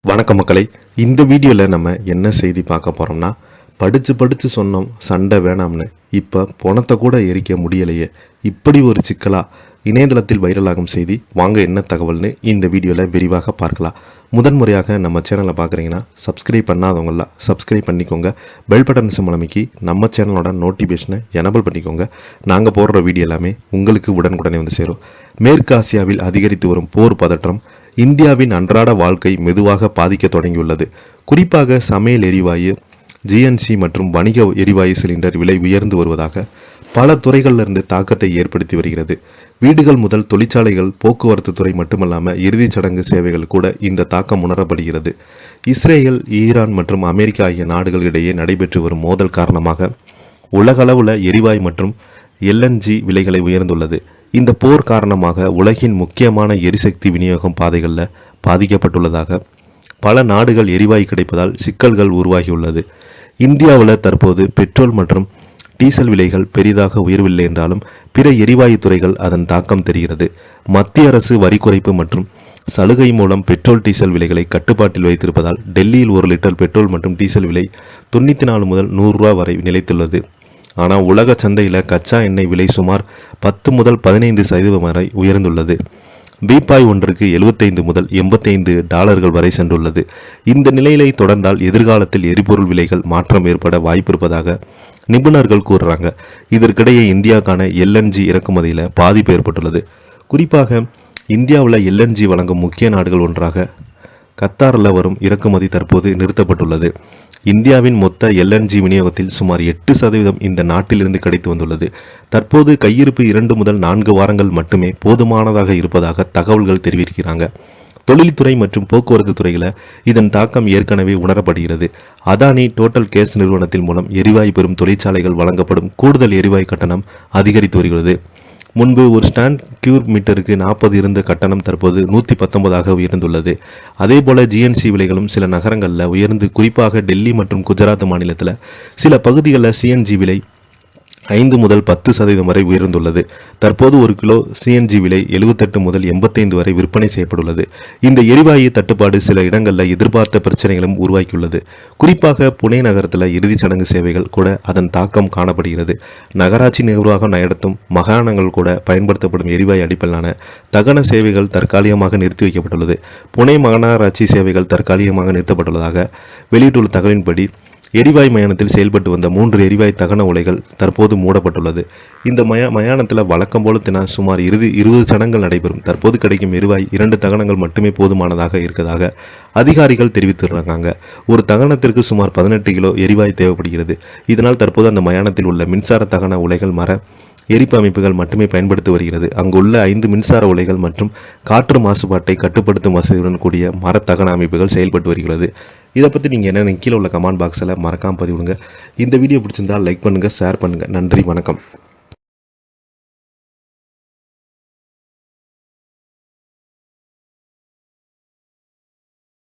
வணக்கம் மக்களை, இந்த வீடியோவில் நம்ம என்ன செய்தி பார்க்க போகிறோம்னா, படித்து சொன்னோம் சண்டை வேணாம்னு, இப்போ பணத்தை கூட எரிக்க முடியலையே, இப்படி ஒரு சிக்கலா இணையதளத்தில் வைரலாகும் செய்தி. வாங்க என்ன தகவல்னு இந்த வீடியோவில் விரிவாக பார்க்கலாம். முதன்முறையாக நம்ம சேனலை பார்க்குறீங்கன்னா சப்ஸ்கிரைப் பண்ணாதவங்களாம் சப்ஸ்கிரைப் பண்ணிக்கோங்க. பெல் பட்டன் சிம்பல் அமைக்கி நம்ம சேனலோட நோட்டிஃபிகேஷனை எனபிள் பண்ணிக்கோங்க. நாங்கள் போடுற வீடியோ எல்லாமே உங்களுக்கு உடனுக்குடனே வந்து சேரும். மேற்கு ஆசியாவில் அதிகரித்து வரும் போர் பதற்றம் இந்தியாவின் அன்றாட வாழ்க்கை மெதுவாக பாதிக்க தொடங்கியுள்ளது. குறிப்பாக சமையல் எரிவாயு, ஜிஎன்சி மற்றும் வணிக எரிவாயு சிலிண்டர் விலை உயர்ந்து வருவதாக பல துறைகளிலிருந்து தாக்கத்தை ஏற்படுத்தி வருகிறது. வீடுகள் முதல் தொழிற்சாலைகள், போக்குவரத்து துறை மட்டுமல்லாமல் இறுதிச் சடங்கு சேவைகள் கூட இந்த தாக்கம் உணரப்படுகிறது. இஸ்ரேல், ஈரான் மற்றும் அமெரிக்கா ஆகிய நாடுகள் இடையே நடைபெற்று வரும் மோதல் காரணமாக உலகளவில் எரிவாயு மற்றும் எல்என்ஜி விலைகளை உயர்ந்துள்ளது. இந்த போர் காரணமாக உலகின் முக்கியமான எரிசக்தி விநியோகம் பாதைகளில் பாதிக்கப்பட்டுள்ளதாக பல நாடுகள் எரிவாயு கிடைப்பதால் சிக்கல்கள் உருவாகியுள்ளது. இந்தியாவில் தற்போது பெட்ரோல் மற்றும் டீசல் விலைகள் பெரிதாக உயர்வில்லை என்றாலும் பிற எரிவாயு துறைகள் அதன் தாக்கம் தெரிகிறது. மத்திய அரசு வரி குறைப்பு மற்றும் சலுகை மூலம் பெட்ரோல் டீசல் விலைகளை கட்டுப்பாட்டில் வைத்திருப்பதால் டெல்லியில் 1 லிட்டர் பெட்ரோல் மற்றும் டீசல் விலை 94 முதல் 100 ரூபா வரை நிலைத்துள்ளது. ஆனால் உலக சந்தையில் கச்சா எண்ணெய் விலை சுமார் 10 முதல் 15% வரை உயர்ந்துள்ளது. பீப்பாய் ஒன்றுக்கு 75 முதல் 85 டாலர்கள் வரை சென்றுள்ளது. இந்த நிலையிலை தொடர்ந்தால் எதிர்காலத்தில் எரிபொருள் விலைகள் மாற்றம் ஏற்பட வாய்ப்பிருப்பதாக நிபுணர்கள் கூறுறாங்க. இதற்கிடையே இந்தியாவுக்கான எல்என்ஜி இறக்குமதியில் பாதிப்பு ஏற்பட்டுள்ளது. குறிப்பாக இந்தியாவில் எல்என்ஜி வழங்கும் முக்கிய நாடுகள் ஒன்றாக கத்தாரில் வரும் இறக்குமதி தற்போது நிறுத்தப்பட்டுள்ளது. இந்தியாவின் மொத்த எல்என்ஜி விநியோகத்தில் சுமார் 8% இந்த நாட்டிலிருந்து கிடைத்து வந்துள்ளது. தற்போது கையிருப்பு 2 முதல் 4 வாரங்கள் மட்டுமே போதுமானதாக இருப்பதாக தகவல்கள் தெரிவிக்கிறாங்க. தொழில்துறை மற்றும் போக்குவரத்து துறையில் இதன் தாக்கம் ஏற்கனவே உணரப்படுகிறது. அதானி டோட்டல் கேஸ் நிறுவனத்தின் மூலம் எரிவாயு பெறும் தொழிற்சாலைகள் வழங்கப்படும் கூடுதல் எரிவாயு கட்டணம் அதிகரித்து வருகிறது. முன்பு ஒரு ஸ்டாண்ட் கியூப் மீட்டருக்கு 40 இருந்த கட்டணம் தற்போது 119 உயர்ந்துள்ளது. அதேபோல ஜிஎன்சி விலைகளும் சில நகரங்களில் உயர்ந்து, குறிப்பாக டெல்லி மற்றும் குஜராத் மாநிலத்தில் சில பகுதிகளில் சிஎன்ஜி விலை 5 முதல் 10% வரை உயர்ந்துள்ளது. தற்போது 1 கிலோ சிஎன்ஜி விலை 78 முதல் 85 வரை விற்பனை செய்யப்பட்டுள்ளது. இந்த எரிவாயு தட்டுப்பாடு சில இடங்களில் எதிர்பார்த்த பிரச்சனைகளும் உருவாக்கியுள்ளது. குறிப்பாக புனே நகரத்தில் இறுதிச் சடங்கு சேவைகள் கூட அதன் தாக்கம் காணப்படுகிறது. நகராட்சி நிர்வாகம் நடத்தும் மாகாணங்கள் கூட பயன்படுத்தப்படும் எரிவாயு அடிப்படையிலான தகன சேவைகள் தற்காலிகமாக நிறுத்தி வைக்கப்பட்டுள்ளது. புனே மாநகராட்சி சேவைகள் தற்காலிகமாக நிறுத்தப்பட்டுள்ளதாக வெளியிட்டுள்ள தகவலின்படி எரிவாயு மயானத்தில் செயல்பட்டு வந்த 3 எரிவாயு தகன உலைகள் தற்போது மூடப்பட்டுள்ளது. இந்த மயானத்தில் வழக்கம் போல சுமார் 20 சடங்குகள் நடைபெறும். தற்போது கிடைக்கும் எரிவாயு 2 தகனங்கள் மட்டுமே போதுமானதாக இருக்கிறதாக அதிகாரிகள் தெரிவித்திருக்காங்க. ஒரு தகனத்திற்கு சுமார் 18 கிலோ எரிவாயு தேவைப்படுகிறது. இதனால் தற்போது அந்த மயானத்தில் உள்ள மின்சார தகன உலைகள் மர எரிப்பு அமைப்புகள் மட்டுமே பயன்படுத்தி வருகிறது. அங்குள்ள 5 மின்சார உலைகள் மற்றும் காற்று மாசுபாட்டை கட்டுப்படுத்தும் வசதியுடன் கூடிய மரத்தகன அமைப்புகள் செயல்பட்டு வருகிறது. இதை பற்றி நீங்கள் என்ன கீழே உள்ள கமெண்ட் பாக்ஸில் மறக்காமல் பதிவிடுங்க. இந்த வீடியோ பிடிச்சிருந்தால் லைக் பண்ணுங்கள், ஷேர் பண்ணுங்கள். நன்றி, வணக்கம்.